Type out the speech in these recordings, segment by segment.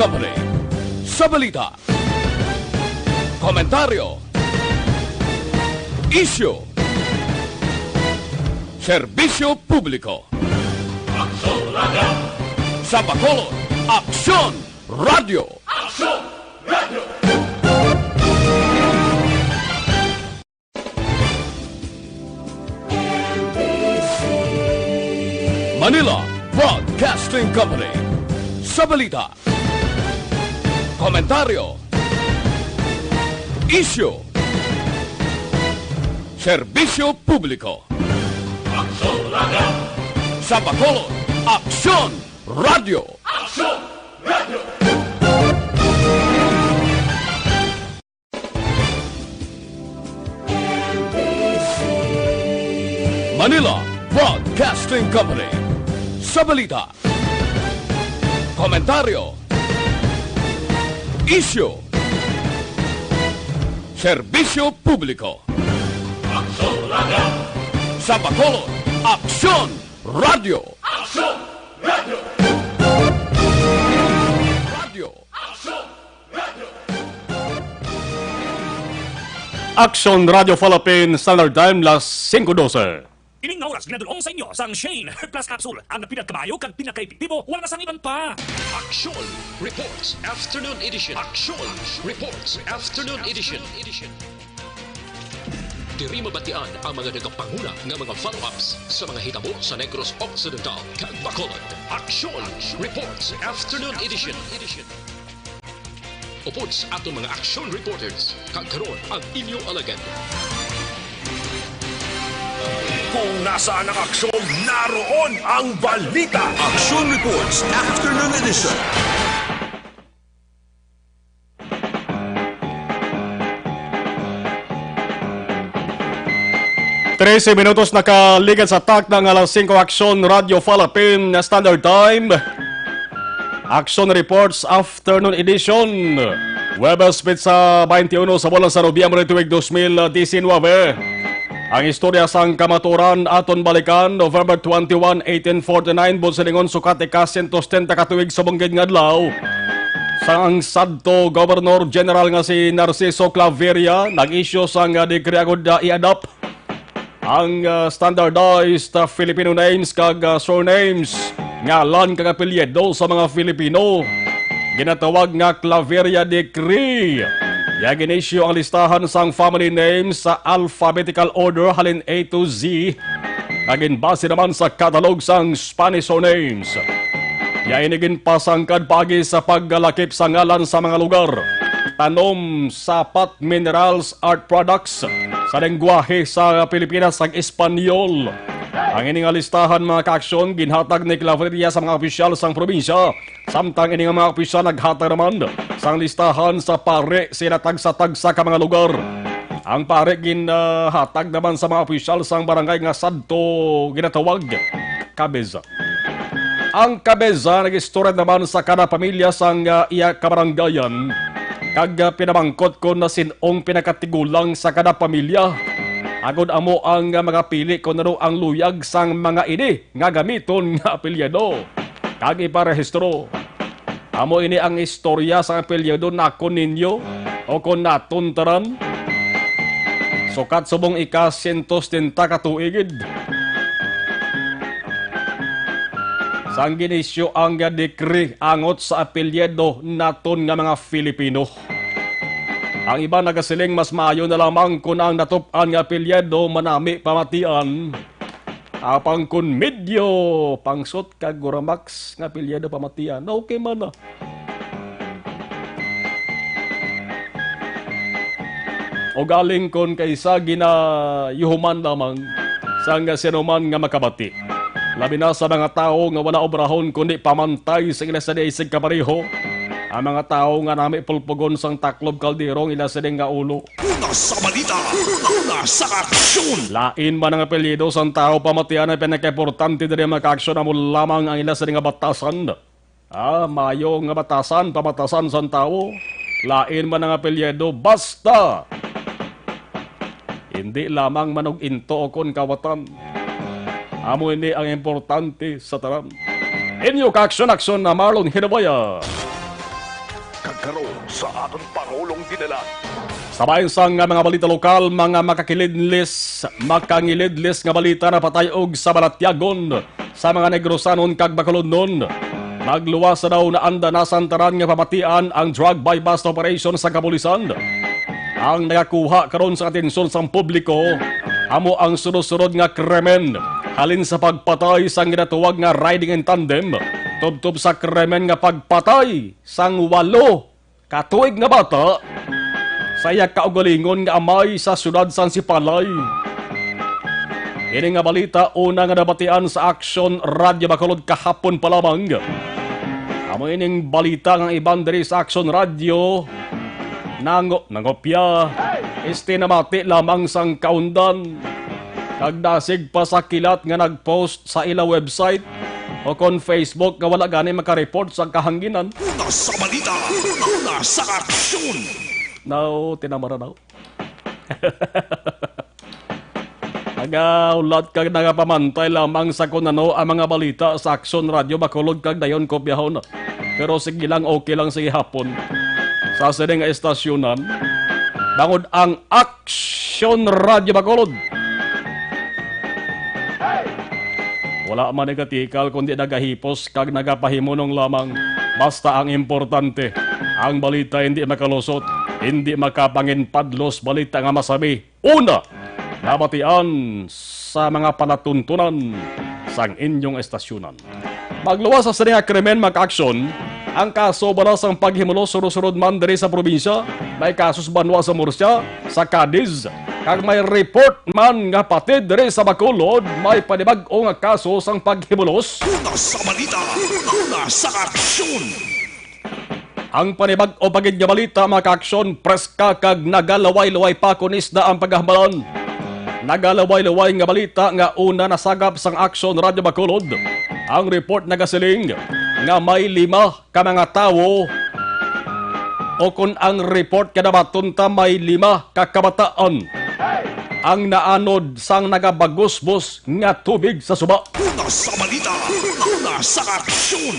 Company. Sa balita, komentaryo, isyu, serbisyo publiko. Aksyon Radio! Sa Bacolod, Aksyon Radio! Aksyon Radio! Manila Broadcasting Company. Sa balita, komentaryo, isyu, serbisyo publiko. Aksyon Radio! Sa Bacolod, Aksyon Radio! Aksyon Radio! Manila Broadcasting Company. Sa balita, komentaryo, isyu, serbisyo publiko. Aksyon Radio! Sa Bacolod, Aksyon Radio! Aksyon Radio! Radio! Aksyon Radio! Aksyon Radio Philippines, Standard Time, las 5:12. Ining na oras ginadulong sa inyo sang Shane Heart Plus Capsule. Ang pinagkabayo kag pinakaepektibo, wala na sang iban pa. Action Reports Afternoon Edition. Action Reports Afternoon Edition. Diri mabatian ang mga nagapanguna nga mga follow-ups sa mga hitabo sa Negros Occidental kag Bacolod. Action Reports Afternoon Edition. Upod sa atong mga action reporters, kag karon ang inyong alagad. Kung nasaan ang aksyon, naroon ang balita. Action Reports Afternoon Edition. Trece minutos nakaligan sa tak ng alas 5 Aksyon Radio Philippine na Standard Time. Action Reports Afternoon Edition. Webes sa 21 sa buwan sa Nobyembre tuwig 2019. Ang istorya sang kamaturan aton balikan November 21, 1849 Bonsilingon sukat ika-110 katuig sa bunggid nga adlaw. Sang sadto Governor General nga si Narciso Claveria nag-issue sang dekree agud i-adopt ang standardized Filipino names kag surnames ngalan kag apelyido sa mga Filipino. Ginatawag nga Claveria Decree. Ginisyu ang listahan sang family names sa alphabetical order halin A to Z. Base naman sa katalog sang Spanish surnames. Inigin pasangkad pagi sa paggalakip sa ngalan sa mga lugar. Tanom, sapat, minerals, art products sa lengguwahe sa Pilipinas sang Espanyol. Ang ining listahan mga kaaksyon ginhatag ni Claveria sa mga opisyal sang probinsya. Samtang ining mga opisyal naghatag naman sang listahan sa pare sila tagsa-tagsa ka mga lugar. Ang pare ginhatag naman sa mga opisyal sang barangay nga sadto ginatawag kabeza. Ang kabeza nag-istorya naman sa kada pamilya sang iya kabarangayan. Kag pinamangkot ko na sinong pinakatigulang sa kada pamilya. Agod amo ang mga pili ko na ang luyag sang mga ini nga gamiton nga apelyido. Kag iparehistro. Amo ini ang istorya sa apelyido nako ninyo o kon naton taran. Sukat subong ika-110 katuigid. Sang ginisyo ang dekree angot sa apelyido naton nga mga Filipino. Ang iba nagasiling mas maayo na lamang kung ang natupan nga apelyido manami pamatian. Apang kun medyo pangsot kag guramax nga apelyido pamatian. Okay man na. O galing kon kaysa ginayuhuman lamang sang sinuman nga makabati. Labi na sa mga tao nga wala obrahon kundi pamantay sa ila sa isig kapareho. Ang mga tao nga nami pulpugon sang taklob kalderong ila sa nga ulo. Una sa balita, una sa aksyon. Lain man ang apelyido sang tao pamatian ay pinaka-importante diri maka-aksyon amo lamang ang ila sa nga batasan. Mayo nga batasan, pamatasan sang tao. Lain man ang apelyido basta hindi lamang manog into o kon kawatan. Amo ini ang importante sa tanan. Inyo ka aksyon na Marlon Hinabaya. karon sa aton Pangulong Dinalan. Sabay sang nga mga balita lokal, mga makangilidlis nga balita na patayog sa Balatyagon sa mga Negrosanon kag Bacolodnon. Magluwas daw na anda na santaran nga pamatian ang drug buy-bust operation sa kapulisan. Ang nakakuha karon sa atensyon sa publiko amo ang sunod-sunod nga krimen halin sa pagpatay sang ginatuwag nga riding in tandem tubtob sa krimen nga pagpatay sang 8 katuig nga bata sa iya kaugalingon nga amay sa syudad San Sipalay. Ini nga balita una nga nabatian sa Aksyon Radio Bacolod kahapon pa lamang. Amo ining balita nga iban diri sa Aksyon Radio nangopya namati lamang sang kaundan kag dasig pa sa kilat nga nagpost sa ila website o kon Facebook nga wala gani makareport sa kahanginan. Una sa balita, una sa aksyon. Now, tinamara daw. Nagaulat kag nagapamantay lamang sa kunano ang mga balita sa Aksyon Radio Bacolod kag dayon kopyahon. Pero sige lang, okay lang sige hapon. Sa sining nga estasyonan, bangod ang Aksyon Radio Bacolod. Wala man nagatikal kundi nagahipos kag nagapahimunong lamang. Basta ang importante, ang balita hindi makalusot, hindi makapanginpadlos balita nga masabi. Una, nabatian sa mga palatuntunan sang inyong estasyonan. Magluwas sa sining krimen mag-aksyon, ang kaso bala sang paghimulos surod-surod man diri sa probinsya, may kasos banwa sa Murcia, sa Cadiz, kag may report man nga pati diri sa Bacolod, may panibag-o nga kaso sang paghimulos. Una sa balita, una sa aksyon. Ang panibag o pagid nga balita maka-aksyon preska kag nagalaway-laway pa kunis na ang paghamalan. Nagalaway-laway nga balita nga una nasagap sang Aksyon Radio Bacolod. Ang report nagasiling nga may 5 ka mga tawo o kung ang report kada batunta may 5 ka kabataan ang naanod sang nagabagusbos nga tubig sa suba. Una sa balita, una sa aksyon.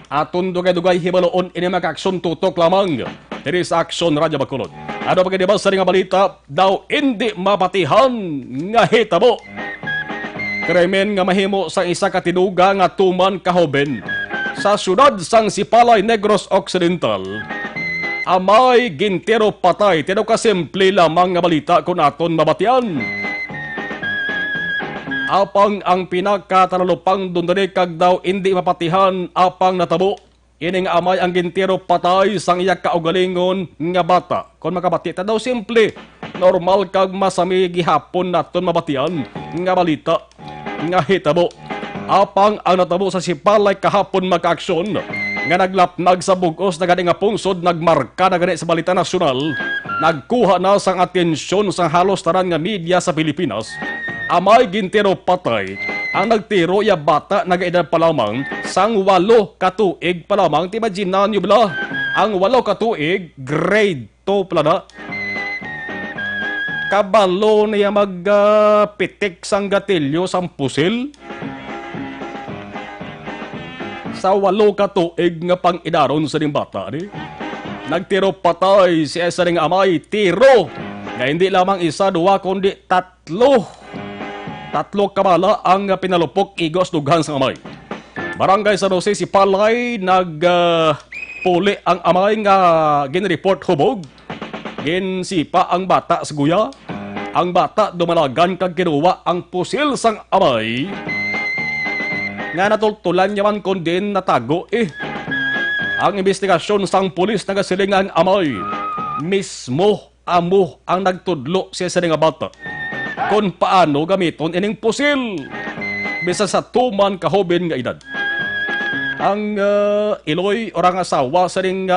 Aton dugay-dugay hibaloon ini maka-aksyon tutok lamang diri sa Aksyon Radio Bacolod. Ano pa kini ba sa nga balita daw hindi mapatihan nga hitabo. Krimen nga mahimo sa isa ka tinuga nga tuman kahoben sa syudad sang Sipalay, Negros Occidental. Amay gintero patay, tino ka simple lamang nga balita kung aton mabatian. Apang ang pinakatalupang dundari kag daw hindi mapatihan apang natabo. Ining amay ang gintero patay sang iya kaugalingon nga bata. Kung makabati ta daw simple, normal kag masami gihapon naton mabatian nga balita nga hitabo. Apang ang natabo sa Sipalay kahapon mag-aksyon nga naglapnag sa bugos na gani nga pungsod nagmarka na gani sa balita nasyonal, nagkuha na sang atensyon sang halos tanan nga media sa Pilipinas. Amay gintero patay ang nagtiro ya bata nagaedad pa lamang sang 8 katuig pa lamang. Timaginan nyo bala ang 8 katuig grade 2 pala na. Kabalo niya magpitik sang gatilyo sang pusil sa 8 katuig nga pang-idaron sa ning bata ni. Nagtiro patay si esa ning amay tiro nga hindi lamang isa, duwa kundi 3 kabala ang pinalupok igos dughan sa amay. Barangay San Jose Sipalay nagpuli ang amay nga ginreport hubog. Ginsipa ang bata sa guya. Ang bata dumalagan kag kinuha ang pusil sang amay. Nga natultulan yaman kundin natago Ang investigasyon sang pulis nagasiling ang amay. Mismo amo ang nagtudlo siya sa nga bata kung paano gamiton ining pusil bisa sa tuman kahoben nga edad. Ang iloy orang asawa sa ring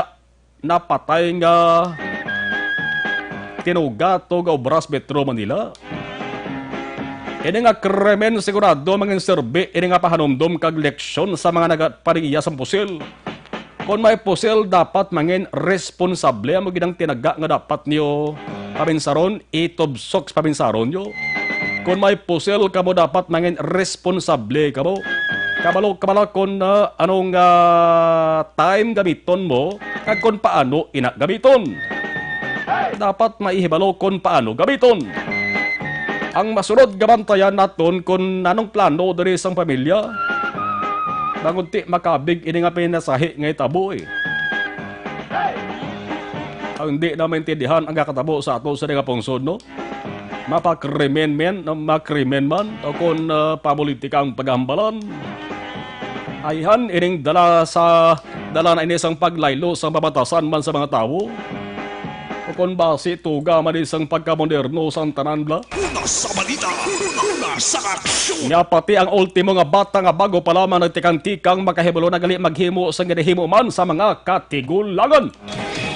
napatay nga tinugato nga obras Metro Manila. Ini nga krimen sigurado mangin serbi ini nga pahanumdum kag leksyon sa mga nagapariya sa pusil. Kung may pusil dapat mangin responsable mo ginang tinaga nga dapat niyo paminsaron itobsok paminsaron yo. Kung may pusil kamo dapat mangin responsable kamo. Kabalo kon anong time gamiton mo kag kung paano ina gamiton. Dapat maihibalo kung paano gamiton. Ang masunod gabantayan naton kung anong plano diri sang pamilya. Bangunti makabig ini nga pinasahi nga itabo eh. Ang hindi na maintindihan ang kakatabo sa ato sa nga pungsod, no? Mapakrimen man, o kung pamulitikang paghambalan. Ayhan, ining dala na inisang paglaylo sa mabatasan man sa mga tao. O kung base tuga man isang pagkamoderno sa tanan bla. Una sa balita, una sa aksyon. Nga pati ang ultimo nga bata nga bago pa lamang nagtikang-tikang makahibulo na gali maghimo sa ginahimo man sa mga katigulangan.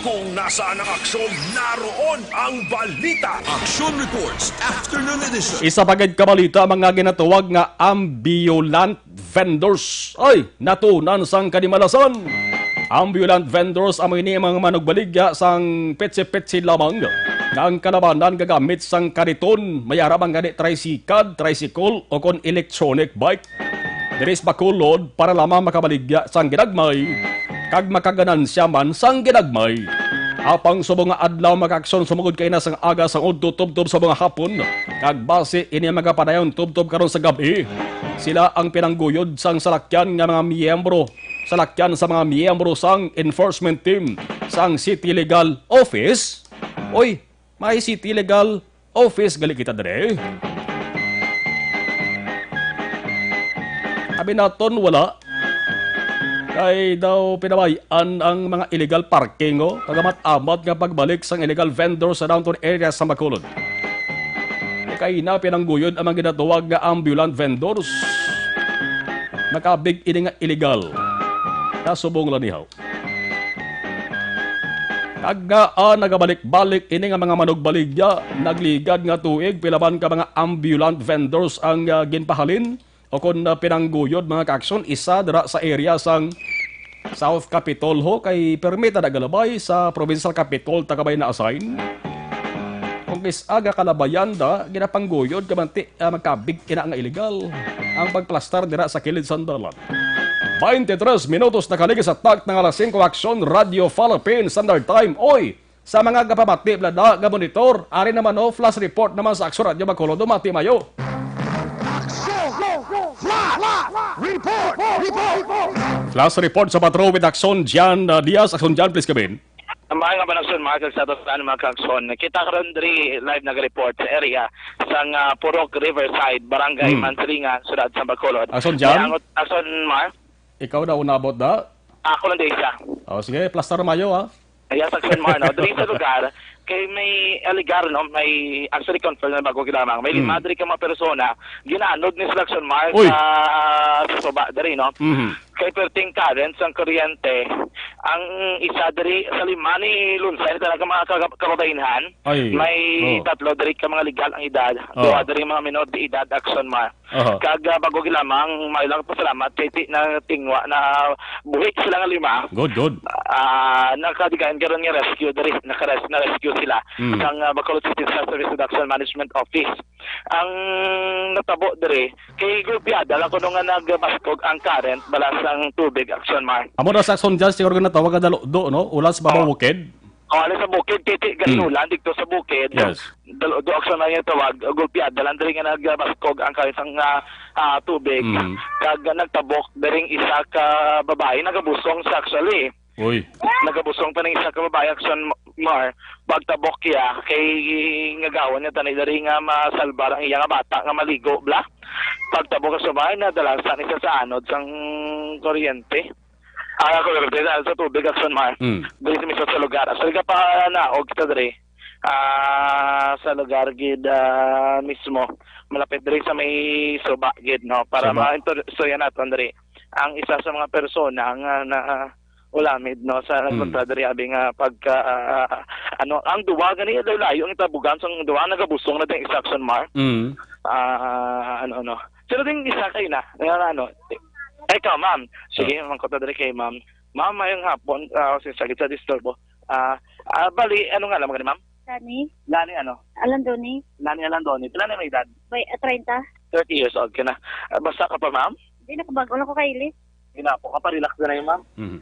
Kung nasaan ang aksyon, naroon ang balita. Action Reports Afternoon Edition. Isa pagad kabalita mga ginatuwag nga ambulant vendors ay natunan sang kadimalasan. Ambulant vendors amoy ni mga manugbaligya sang petsi-petsi lamang nga ang kalabanan gagamit sang kariton mayara bang gani tricycle o kon electronic bike. Diris bakulod para lamang makabaligya sang ginagmay kag makaganansya man sang ginagmay. Apang subong nga adlaw makaksyon sumugod kay na sang aga sang udto tubtob sa mga hapon kag base ini magapadayon tubtob karon sa gabi. Sila ang pinangguyod sang salakyan nga mga miyembro salakyan sa mga miyembro sang enforcement team sang City Legal Office. Oy, may City Legal Office gali kita dire. Abi naton wala. Kay daw pinabayaan ang mga illegal parking o kagamat-amat nga pagbalik sang illegal vendors sa downtown area sa Bacolod. Kay na pinangguyod ang mga ginatuwag nga ambulant vendors. Nakabig ini nga illegal. Kasubong lanihaw. Kagaan nagabalik-balik ini nga mga manugbaligya nagligad nga tuig pilaban ka mga ambulant vendors ang ginpahalin. O kung pinangguyod mga kaaksyon, isa dira sa area sang South Capitol ho kay permita na galabay sa Provincial Capitol takabay na assign. Kung isaga kalabayan da, ginapangguyod kamanti magkabig ina nga illegal ang pagplastar dira sa kilid sandalan. 23 minutos na kaligis at tag ng alas 5 Aksyon Radio Philippine Standard Time. Oy! Sa mga kapamati, blada, gamonitor, ari naman o, flash report naman sa Aksyon Radio Bacolod, dumati mayo. Flash report sa Patrol with Aksyon Jan Diaz. Aksyon Jan, please come in. Mga nga panakson, mga kagsatosan, mga kakson. Kita ka rin diri live nag-report sa area sa Purok Riverside, Barangay Mansilingan, Sudad sa Bacolod. Aksyon Jan? Aksyon, Mar? Ikaw na unabot da? Ako lang din siya. O sige, plaster mayo ha. Yes, Aksyon, Mar. No? Diri sa lugar, kay may aligar, no? May actually confirm na bago kilamang. May limadri ka mga persona, ginanod ni sila Aksyon, Mar, sa soba, diri, no? Kay perting currents ang kuryente, ang isa diri sa lima ni Lunsay talaga mga kababainhan. May tatlo diri ka mga legal ang edad, duha diri mga minor de edad Aksyon, Mar. Kag bago gilamang may lang pasalamat kay na tingwa na buhit sila nga lima. Good. Nakadigayan karon nga rescue diri na rescue sila sang Bacolod City Service Reduction Management Office. Ang natabo diri kay grupiada lang kuno nga nagbaskog ang current balas ang tubig Aksyon, Mar. Amo na sa Aksyon Jan siguro nga natawag ka do no ulas babaw bukid. Alis sa bukid titi ganulan dito sa bukid. Yes. Do Aksyon na yung tawag gulpiad dalan diri nga nagbaskog ang current sang tubig. Kag nagtabok diring isa ka babae nagabusong sa actually. Uy. Nagabusong pa ng isa ka babae Aksyon, Mar. Pagtabok kaya kay ngagawan niya tanay diri nga masalbar ang iya nga bata nga maligo bla. Pagtabok sa bahay na dalasan isa sa anod sang kuryente. Ako dahil sa tubig Aksyon, Mar. Diri sa mismo sa lugar. Asa ka pa naog kita diri. Sa lugar gid mismo. Malapit diri sa may suba gid no para ma-istorya naton diri. Ang isa sa mga persona nga na ulamid no sa nagkontra diri abi nga pagka ang duwa gani daw layo ang itabugan sang duwa nagabusong na ding isa Aksyon, Mar. Sino ding isa kay na ikaw ma'am sige mangkota diri kay ma'am mayong hapon sagit sa disturbo bali ano nga lang ma'am Lani Alandoni pila na may edad 30 30 years old ka na basta ka pa ma'am Hindi na kabag, wala ko kailis. Ginapo ka pa, relax na yun, ma'am. Mhm.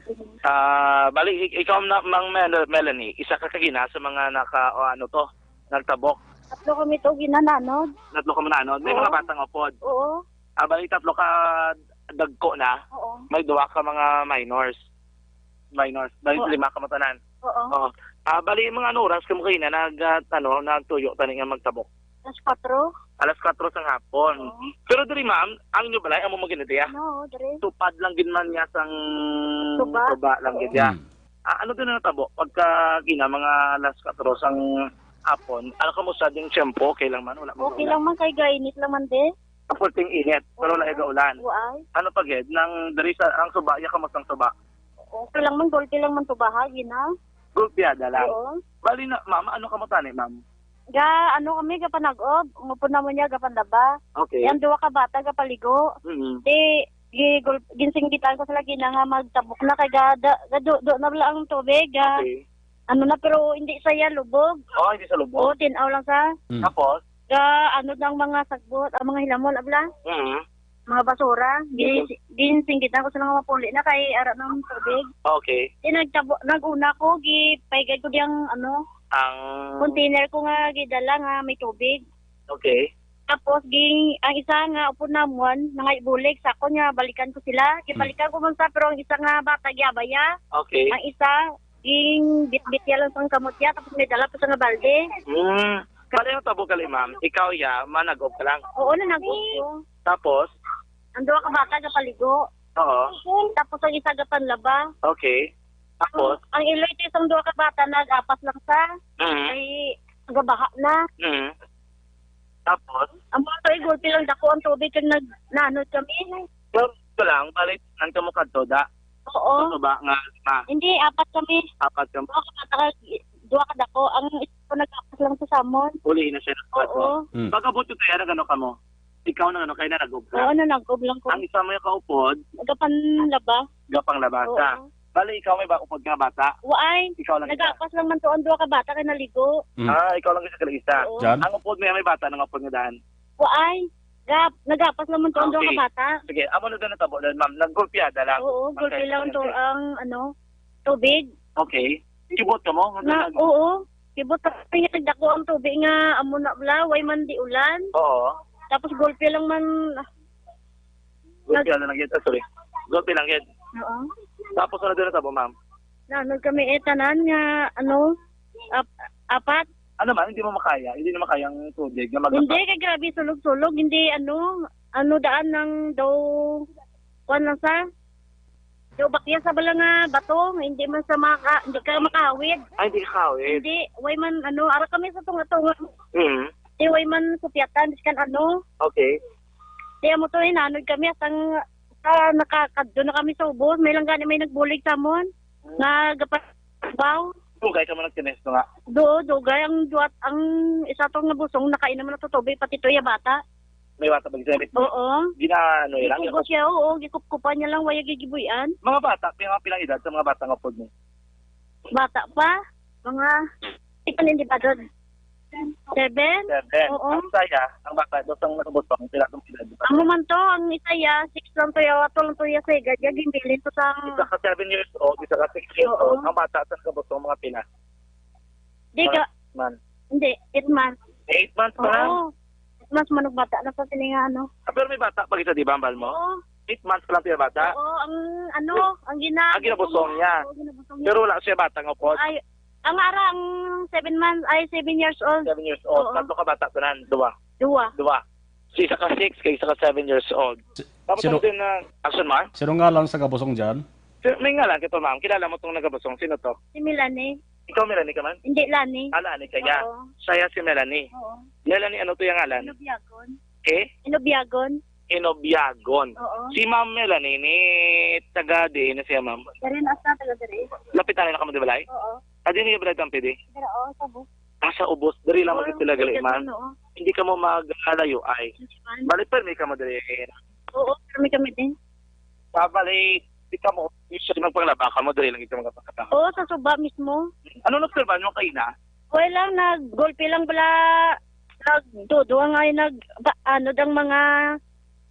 Bali, ikaw, Mang Melanie, isa ka kagina sa mga nagtabok. Tatlo kami to ginananod. Tatlo ka mananod. May Oo. mga batang upod. Oo. Bali, tatlo ka dagko na. Oo. May duwa ka mga minors. Bali, Oo. 5 ka matanan. Oo. Oo. Bali, mga oras ka mo kayo na nagtuyo tani nga magtabok. Alas 4. Alas 4 sa hapon. Oo. Pero diri ma'am, ang inyo balay, amo mo ginitiya. No, dere. Tupad lang gin man niya sang Tuba. lang gid ya. Mm. Ano din na tabo? Pagka gina mga alas 4 sang hapon, ano ka mo sa ding tiyempo? Okay lang man? Wala mo Okay lang man kay gainit lang man de. Kapulting init, pero wala ulan. Uay. Ano pa gid? Nang diri sa ang suba, iya ka mo sang suba. Okay lang man, golpe lang man to bahagi na. Gulpiada lang. Oo. Bali na, ma'am, ano ka mo tani, ma'am? Ano kami gapanag-ob, umupon na mo niya gapandaba. Okay. Yan duwa ka bata gapaligo. Mm-hmm. Ginsinggitan ko sila gina nga magtabok na kay do na bala ang tubig. Okay. Ano na pero hindi saya lubog. Oh, hindi sa Oo, lubog. tinaw lang sa. Mm. Tapos, Ano ng mga sagbot, ang mga hilamol abla. mm Mga basura, ginsinggitan ko sa mga mapuli na kay ara ng tubig. okay. Naguna ko, gipaigay ko diyang Ang, container ko nga gidala nga may tubig. okay. Tapos ang isa nga upo namuan, nga bulig sa ako nga balikan ko sila. Gibalikan ko man sa pero ang isa nga bata gyabaya. Okay. Ang isa bitbit lang sang kamot niya tapos may dala pa sa nga balde. Bali yung tabo kali, ma'am. Ikaw ya, manag-off ka lang. Oo na nag-upo. Tapos, Ang duwa ka bata gapaligo. oo. Tapos ang isa gapanlaba. Okay. Tapos, Ang iloy ito isang duwa ka bata nag-apas lang sa mm ay gabaha na. mm Tapos, Ang mga to igulpi lang dako ang tubig kag nanod kami. so, ito lang, balik ang kamukad to, da. Oo. Ano ba nga, Hindi, apat kami. apat ka, Duwa ka bata duwa ka dako. Ang isa ko nag-apas lang sa samon. ulihin na siya ng squad mo. Oo. Mm. Pagkabot yung kaya na gano'n ka mo, ikaw na ano, kaya na nag-off ka. Oo, nag-ub lang ko. Ang isa mo yung kaupod, Nagapanlaba. gapang labasa. Oo. Bali, ikaw may upod nga bata. Waay. Ikaw lang isa. Nag-apas lang man to ang duwa ka bata kay naligo. Mm. Ikaw lang isa kala isa. Oo. Jan? Ang upod may bata, nang upod nga daan. Waay. Nag-apas lang man to ang duwa Okay. ka bata. Sige, amo na doon na tabo, ma'am. Nag-golpiada lang. Oo, gulpi Okay. lang to ang tubig. Okay. Kibot ka mo? Oo. Kibot kami nga nagdako ang tubig nga amo na bla, way man di ulan. Oo. Tapos gulpi lang man. Golpiada lang yun. Sorry. Golpi lang yun. Oo. Tapos ano doon na tabo, ma'am? Nanod kami tanan nga apat. Ano man, hindi mo makaya. Hindi na makaya ang tubig na Hindi mag- kay grabe sulog-sulog, hindi daan ng daw kuan lang sa daw bakya sa bala nga bato, hindi man sa hindi ka makahawid. Ay, hindi ka kawit. Hindi way man ara kami sa tunga-tunga. Hmm. Di way man kupyatan biskan Okay. Di mo to hinanod kami asang nakakadto na kami sa ubos, may lang gani may nagbulig sa mon. Nagapabaw. Kaya ka mo nagtinesto nga. Dugay ang duat ang isa tong nabusong nakainom na to tubig pati to ya bata. May wata pag-isabit. Oo. Ginaano lang. Gikugo siya, oo. Gikukupan niya lang, waya gigibuyan. Mga bata, mga pilang edad sa mga bata nga pod mo. Bata pa. Mga, ikaw hindi ba doon? 7? 7. Oo. Ang saya, ang bata, dos ang nakabutong, pila itong edad. Ang man to, ang isa ya, 6 lang to ya, 8 lang to ya, sige, gimbilin to sa... Isa ka 7 years old, isa ka 6 years Oo. old. Ang bata, sa nakabutong mga pila. Di ka, Man. hindi, 8 months. 8 months pa lang. Oo. 8 months manog bata na sa sininga, Pero may bata, pag isa di ba, ang bal mo? Oo. 8 months pa lang siya bata. Oo, ang Ang ginabusong niya. Oo, ginabusong niya. Pero wala siya bata nga pod. Ay, ang ara, ang 7 months, ay 7 years old. 7 years old. Oo. Tatlo ka bata tanan, duwa. Dua. Si isa ka 6, kay isa ka 7 years old. Tapos Sino- ano din na, action ma? Sino nga lang sa kabusong dyan? May nga lang kito ma'am, kilala mo itong nagabusong. Sino to? Si Melanie. Ikaw Melanie ka man? Hindi, Lani. Alani kaya. Oo. Saya si Melanie. Oo. Melanie, ano to yung ngalan? Inobiagon. Eh? Inobiagon. Oo. Si Ma'am Melanie ni taga di na siya ma'am. Dari na asa taga dari. Lapitan na kamo di balay. Oo. Adi ni balay tang pidi. Dari oo, sabo. Sa ubos diri lang magit sila gali man. Oo. Hindi ka mo magalayo ay. Balik pa mi ka mo diri. Oo, kami din. Babalik di ka mo usually magpanglaba ka mo diri lang ito magpakata. Oo, sa suba mismo. Ano nagserban mo kay na? Wala lang, nag-golpe lang bala. Nagdudo nga dang mga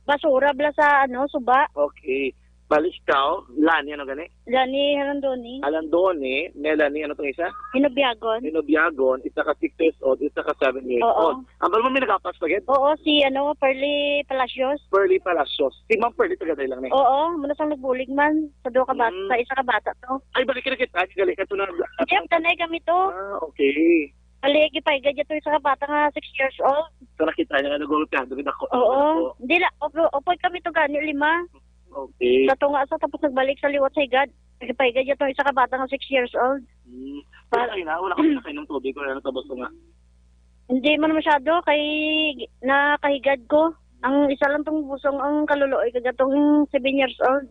basura bala sa suba. Okay. Bali ikaw, Lani, ano gani? Lani Harandoni. Alandone, Melanie, ano itong isa? Hinubyagon. Inobiagon, isa ka 6 years old, isa ka 7 years Oo. old. Ang bala mo may nakapas pagid? Oo, si Pearly Palacios. Pearly Palacios. Si Ma'am Pearly, tagaday lang ni. Oo, muna sang nagbulig man sa duha ka bata, Mm. sa isa ka bata to. Ay, balik ka na kita. Gali ka ito na. Jeff, tanay kami to. Okay. Paligi pa igad to isa ka bata nga 6 years old. So nakita niya nga nag-ulpiado rin ako. Oo. Hindi la, opoy kami to gani 5. Okay. Sa tunga sa tapos nagbalik sa liwat sa igad. Nagpaigad to isa ka bata nga 6 years old. Wala kayo na. Wala kayo na kayo ng tubig. Wala na tabos ko nga. Hindi man masyado kay nakahigad ko. Ang isa lang tong busong ang kaluluoy kaya tong 7 years old.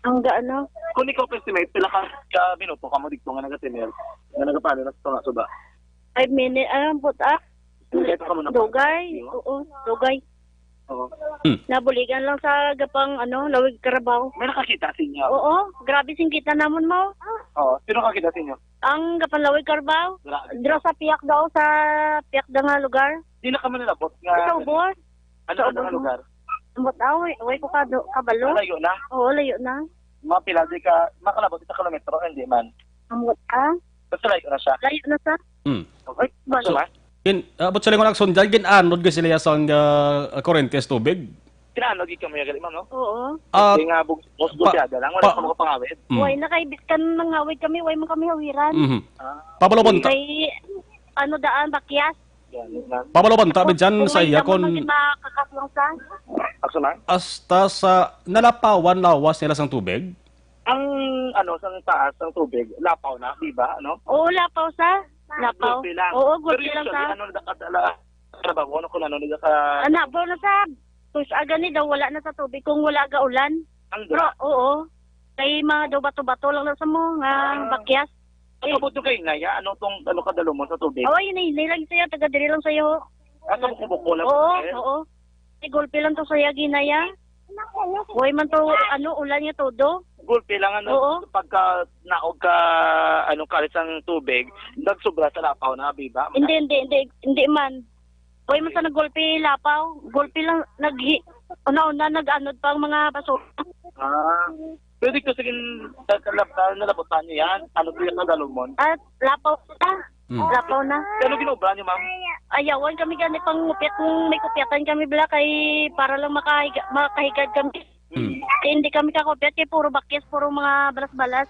Ang gaano. Kung ikaw estimate, pila ka minuto ka mo dito nga nagasimil. Nga nagapano na sa tunga suba. 5 minutes, puta. Ito ka mo na. Dugay. Oo, dugay. Oo. Nabuligan lang sa gapang Lawig Carabao. May nakakita sa inyo. Oo, grabe sing kita namon mo. Oo. Sino nakakita sa inyo? Ang gapang Lawig Carabao. Grabe. Dira sa piyak daw sa piyak da nga lugar. Di na kami nilabot nga. Sa ubos. Ano ang lugar? Ambot way ko kabalo. Malayo na. Oo, layo na. Mga pila di ka makalabot sa kilometro hindi man. Ambot Basta layo na siya. layo na sa. Oy, So, balo. Abot sa lingon akson dyan, ginanod ka sila sang kurentes tubig. Tinanog ikaw mo yung galing no? Oo. Kasi nga bugsyada lang. Wala ka mga pangawid. Way na kay biskan nang awid kami, way mo kami hawiran. Pabalobon ta. Kay daan bakyas. Pabalobon ta dyan sa iya kon kon makakaslang sa. Akso na? hasta sa nalapawan lawas nila sang tubig. Ang sa taas ng tubig, lapaw na, di ba? Ano? Oo, lapaw sa. Lapaw. Gulpi lang. Oo, Pero gulpi lang usually, sa. ano nakadala? Trabaho, ano kung ano naka... Anak, bro na sa. Tus aga ni daw wala na sa tubig kung wala ga ulan. Ang Pero oo. Kay mga daw bato-bato lang na sa mo nga bakyas. Ano po ito kayo na ya? Ano kadalo mo sa tubig? Oo, yun eh. Lang sa'yo. Taga-diri lang sa'yo. Ano buko lang? Oo. Ay, gulpi lang to sa'yo, ginaya. Huwag man to, ulan niya todo. Gulpi lang Oo. pagka naog ka kalit ang tubig, nagsobra sa lapaw na, biba? Hindi man. Huwag man sa nagulpi lapaw. Gulpi lang, una-una nag-anod pa ang mga basura. Pwede ko sige nalabotan niyo yan. Ano po yung nagalumon? At lapaw na. Lapaw na. Ano ginobra niyo, ma'am? Ayawan kami gani pang ngupit kung may kupyatan kami bala kay para lang makahigad kami. Kaya hindi kami kakupyat kay puro bakyas, puro mga balas-balas.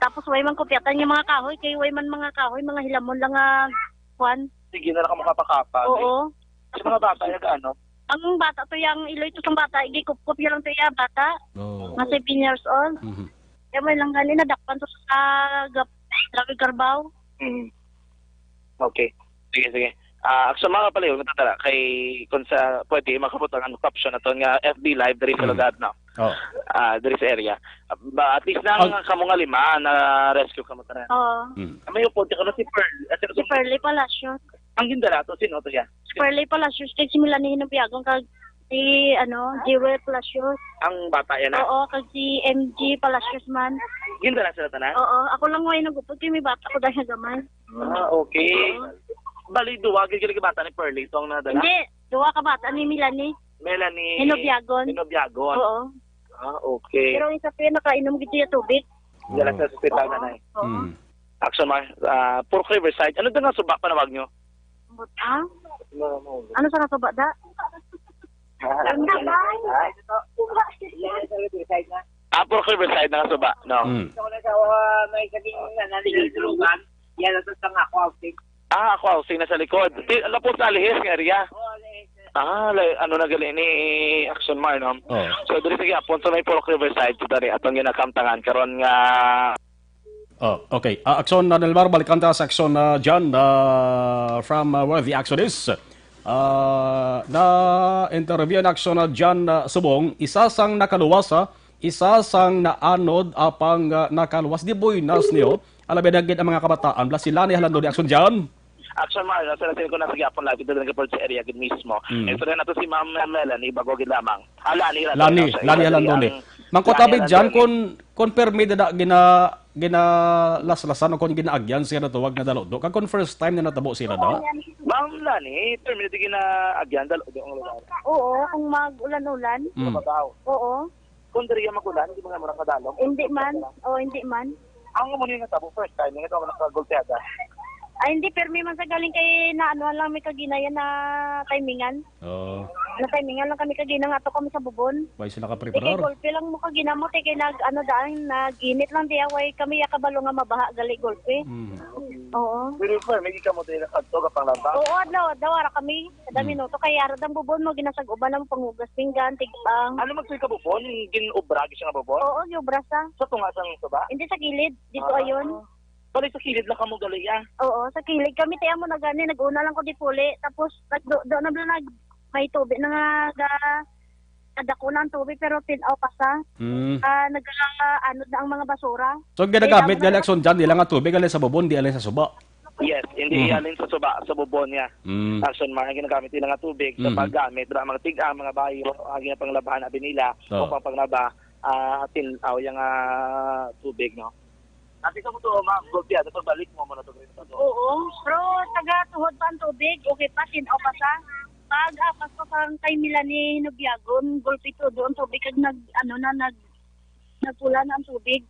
Tapos way man kupyatan yung mga kahoy, kay way man mga kahoy, mga hilamon lang nga kwan. Sige na lang ka makapakapal. Oo. Yung mga bata yung ano? Ang bata to yung iloy to sang bata, igikup-kup yun lang to yung bata. Mga 7 years old. Kaya may lang gani nadakpan to sa Lawig Carabao. Okay. Sige. Sa mga palayo, matatala, kay kung sa pwede makaputang ang caption na to nga FB Live dari sa lugar na. Dari sa area. At least na kamo nga 5 na rescue kamo tanan. Oo. May upo ka na si Pearl. Si Pearly Palacios. Ang gindala to, sino to yan? Si Pearly Palacios, kay si Melanie Hinubyagon, kag si, Jewel Palacios. Ang bata yan na? Oo, kag si MG Palacios man. Gindala sila tanan? Oo, ako lang ngayon nagupod kay may bata ko dahil gamay. Okay. Bali, duwagin ka bata ni Pearly itong nadala? Hindi, duwa ka bata ni Melanie. Melanie Hinubyagon. Oo. Okay. Pero isa pa yun, nakainom gito yung tubig. Gindala sa hospital na na eh. Action ma, Purok Riverside. Ano doon nga subak panawag nyo? Ano sa nasaba da? Purok Riverside na suba, no? May sabing nanililugan. Yan ang sa ako housing. Ako housing na sa likod. Lapos sa Alihis ng area. Ano na gali ni Action Mar, no? So, doon sige, punto na yung Purok Riverside. Ito rin, atong ginakamtangan. Karon nga... Okay. Action na Nelmar, balikan ta sa action na dyan from where the action is. Na-interview na action na dyan subong, isa sang nakaluwasa, isa sang naanod apang nakaluwas. Di buinas niyo, alabi nagit ang mga kabataan, bla sila ni halando di action dyan. Action Mar, nasa natin ko nasa Gapon Live, ito na sa area gid mismo. Ito rin nato si Ma'am Melanie, bagogid lamang. Lani halando ni. Mangkotabi dyan, kung permit na ginalaslasan o kung ginaagyan siya na tuwag na dalodo. Kung first time na natabo sila da? Ma'am Lani, permit na ginaagyan dalodo ang lugar. Oo, kung mag-ulan-ulan. Oo. Kung diri magulan, hindi mga murang kadalong. Hindi man. O, hindi man. Ang mo nga tabo first time, nga ako nakagulteada. Ay, hindi. Permi man sa galing kay na ano lang may kaginayan na timingan. Oh, Na timingan lang kami kaginang ato kami sa bubon. may sila ka Kay preparar. golpe lang mo kaginamot. Kay nag, ano daan, naginit lang di away kami yakabalo nga mabaha gali golpe. Mm. Oo. Pero for may ka mo tayo adto ka pang laba. Oo, adlaw ara kami. Kada minuto kay arad ang bubon mo ginasag-uban ng pangugas pinggan, tigbang. Ano magsuy ka bubon? Ginobra siya nga bubon? Oo, yung brasa. Sa tungasang suba? Hindi sa gilid, dito ayon. Bali sa kilid lang ka mo gali ah. Oo, sa kilid kami tayo mo na gani, nag-una lang ko di puli. Tapos do na bala may tubig na nga nadako ng tubig pero tinaw pa sa. Mm. Anod na ang mga basura. So ginagamit gali aksyon dyan, di lang nga tubig, gali sa bubon, di alin sa suba. Yes, hindi alin sa suba, sa bubon niya. Mm. Action man, ang ginagamit din nga tubig sa paggamit, mga tiga, mga bayo, ang ginapanglabahan na binila, o papanglaba, tinaw yung tubig, no? Ati ka mo to, ma'am, golpeado, pagbalik mo muna to. Oo, pero taga-tuhod pa ang tubig, okay pa, tinaw pa sa. Pag apas pa parang kay Milani Hinubyagon, gulpito doon tubig, kag nagpula na ang tubig.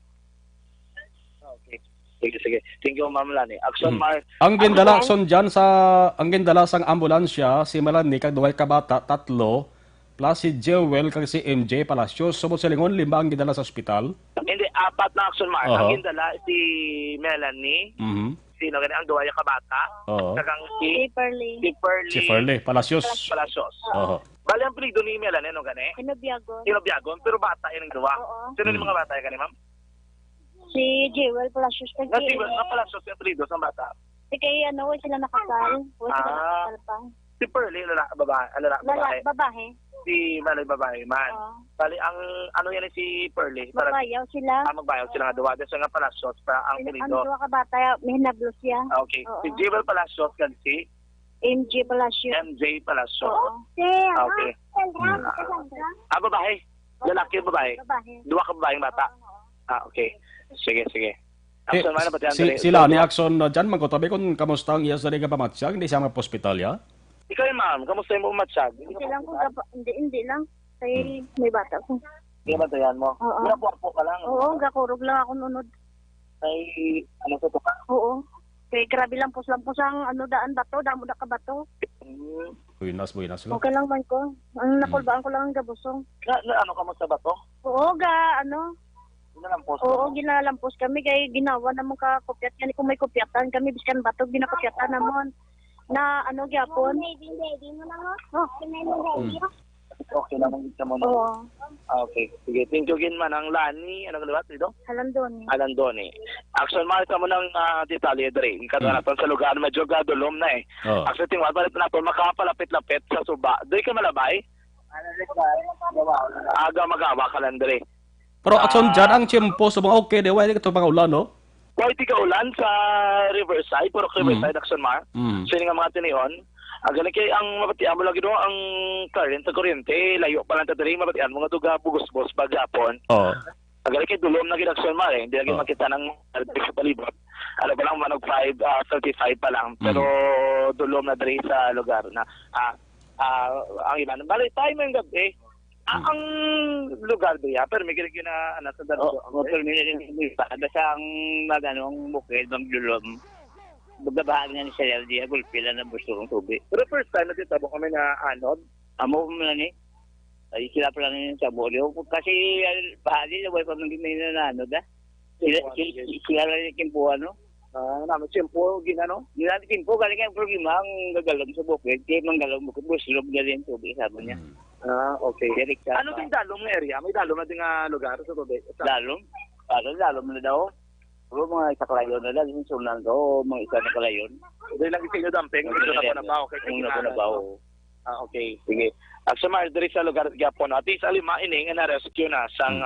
Okay. Sige. Thank you, Ma'am Lani. Action, Mark. Ang gindala aksyon dyan ang gindala sang ambulansya, si Melanie kag duway ka bata, 3, plus si Jewel kag si MJ Palacios. Sumot sa lingon, 5 ang gindala sa ospital. Hindi, 4 na action, Mark. Oo. Ang gindala, si Melanie, sino ganyan, ang duwaya kabata, Oo. kagang si Paperly. Perly Si Ferle Palacios. Palacios. Oo. Bali, ang pilido ni Melanie, ano gani? Hinubyagon. Tinobyagon, pero bata yun ang duwa. Oo. Sino yung mga bata yan, ma'am? Si Jewel Palacios kag Kasi nga Palacios yung pilido sa bata. Si kay ano, way sila nakasal. Way sila nakasal pa. Si Perly, babae. Babae. Babae. Si Melanie, babae man. Oo. Bali, ang ano yan si Perly? Babayaw sila. Magbayaw sila nga duwa. Dahil nga Palacios, pa ang Ano pilido. duwa ka bata, may hinablos siya. Okay. Oo. Si Jewel Palacios kag si MJ Palacios. MJ Palacios. Oo. Okay. Sandra. Babae. Lalaki o babae? Babae. Dua ka babaeng bata. Okay. Sige. Action man ba Sila ni aksyon dyan, magkutabi kung kamusta ang iya sa rin ka pamatsyag, hindi siya mag-hospital ya? Ikaw ma'am, kamusta mo umatsyag? Hindi lang ko hindi lang. Kay may bata ko. Hindi ba tayan mo? Oo. Pinapuarpo ka lang. Oo, gakurog lang ako nunod. Ay, ano sa tuka? Oo. Kay grabe lang pus ang ano daan bato, damo na ka bato. Buinas lang. Okay lang man ko. Ang nakulbaan ko lang ang gabusong. Ano ka mo sa bato? Oo, ano. Inalampos. Oo, ginalampos kami kay ginawa namon ka kopyat kani kung may kopyatan kami biskan bato ginakopyatan namon. Na ano gyapon? Ready mo na mo. Oh, Okay naman isa mo. Oo. Okay. Sige, thank you again man ang Lani. Ano ka liwat dito? Halandon. Alandoni. Action makita mo ng detalye dre. Kada naton sa lugar medyo gadulom na eh. Oo. Action tingwal balik na naton makapalapit-lapit sa suba. Doy ka malabay? Aga magawa ka lang dre. Pero aksyon dyan, ang tiyempo sa mga okay, di wala ito mga ulan, no? White ka ulan sa Riverside, puro Riverside, Action Mar. Sino nga mga tinion? Agad kay ang mapatian mo lagi doon ang current sa kuryente, layo pa lang tatari, mapatian mo nga ito bugos-bos paghapon. Oo. Agad kay dulom na Action Mar eh, hindi lagi makita ng sa palibot. Ano pa lang, manog 35 pa lang, pero dulom na dali sa lugar na ang iba. Bali, tayo mo yung gabi, ang lugar doon, pero may ginagin na sa dalo. Pero basta ang maganong bukid, magdulom. Bagabahag na ni Sir LG, gulpila na gusto kong tubig. Pero first time natitabo kami na anod. Amo mo lang eh. Ay, sila pa lang yung sa bolyo. Kasi bahagi na buhay pa mga may nananod ah. Sila lang yung kimpo ano. Namin simpo, ginano. Hindi natin kimpo, galing ang problema ang gagalang sa bukid. Kaya mang galang bukid, buslog galing tubig, sabi niya. Okay. Direct sa Ano din dalom na area? May dalom na din lugar sa tubig. Lalom? Lalom na daw. Pero mga isa kalayon na lang, yung sunan daw, mga isa na kalayon. Dahil lang isa nyo dumping, ito na po na ba? Okay, sige. Sa Mardri sa lugar sa Gapon, at least alima ining na rescue na sang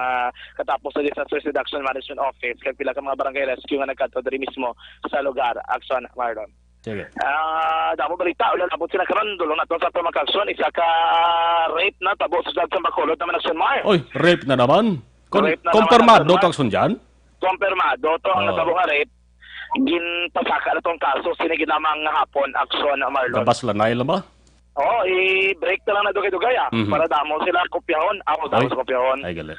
katapos sa Disaster Reduction Management Office, kag pila ka mga barangay rescue nga nagkadto diri mismo sa lugar, Action Mardon. Sige. Damo balita, ulan abot sila karon dulong nato sa pamakaksyon, isa ka rape na tabo sa San Bacolod naman Action Mar. Oy, rape na naman. Rape na Kumpirmado naman, to aksyon dyan? Kumpirmado to ang natabo nga rape. Ginpasaka na tong kaso siniginamang hapon Action Marlon. Gabas lanay lang ba? Oo, i-break na lang na dugay-dugay para damo sila kopyahon. Ako damo sa kopyahon. Ay, gali.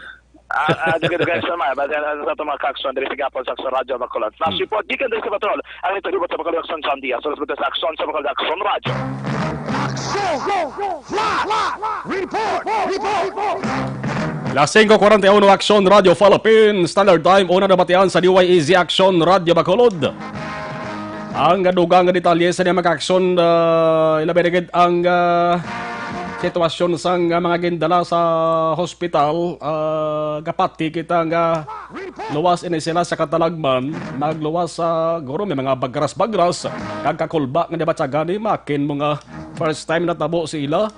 Guys, naman, sa itong mga kaksyon, dari sa Gapon, sa Aksyon Radyo, Bacolod. Flash report, di ka dari sa Patrol. Ang ito ribot sa Bacolod Aksyon Sandia. So, sa Aksyon sa Bacolod Aksyon Radyo. Las 5:41 Aksyon Radio Philippines Standard Time. Una na batian sa DYEZ Aksyon Radio Bacolod. Ang dugang nga detalye sa mga aksyon ilabirigid ang sitwasyon sa mga gindala sa hospital. Kapati kita nga luwas ini sila sa katalagman. Magluwas sa guro may mga bagras-bagras. Kagkakulba nga dibatsagani makin mga first time natabo sila.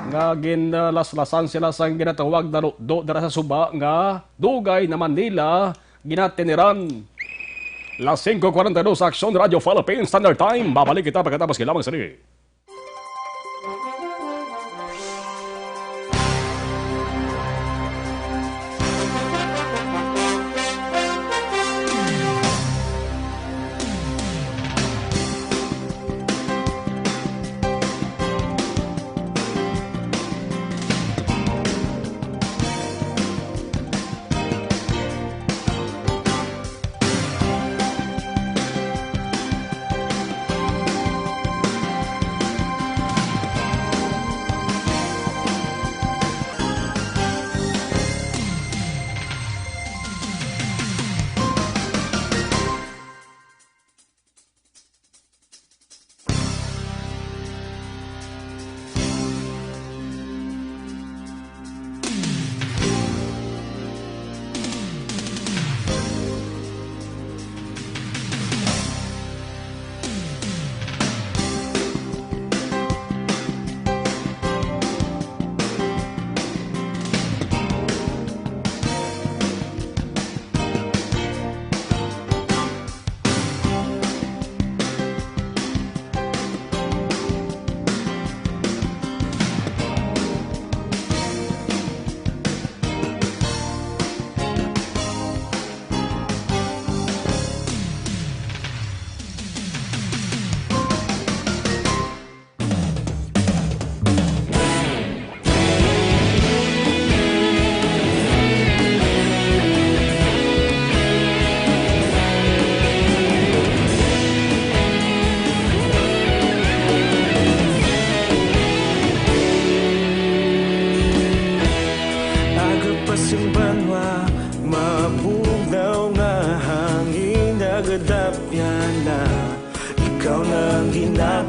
Nga ginlaslasan sila sa ginatawag na do dara sa suba nga dugay na Manila ginatiniran. Las 5:42 sa Aksyon Radio Philippines Standard Time. Babalik kita pagkatapos kilamang sali.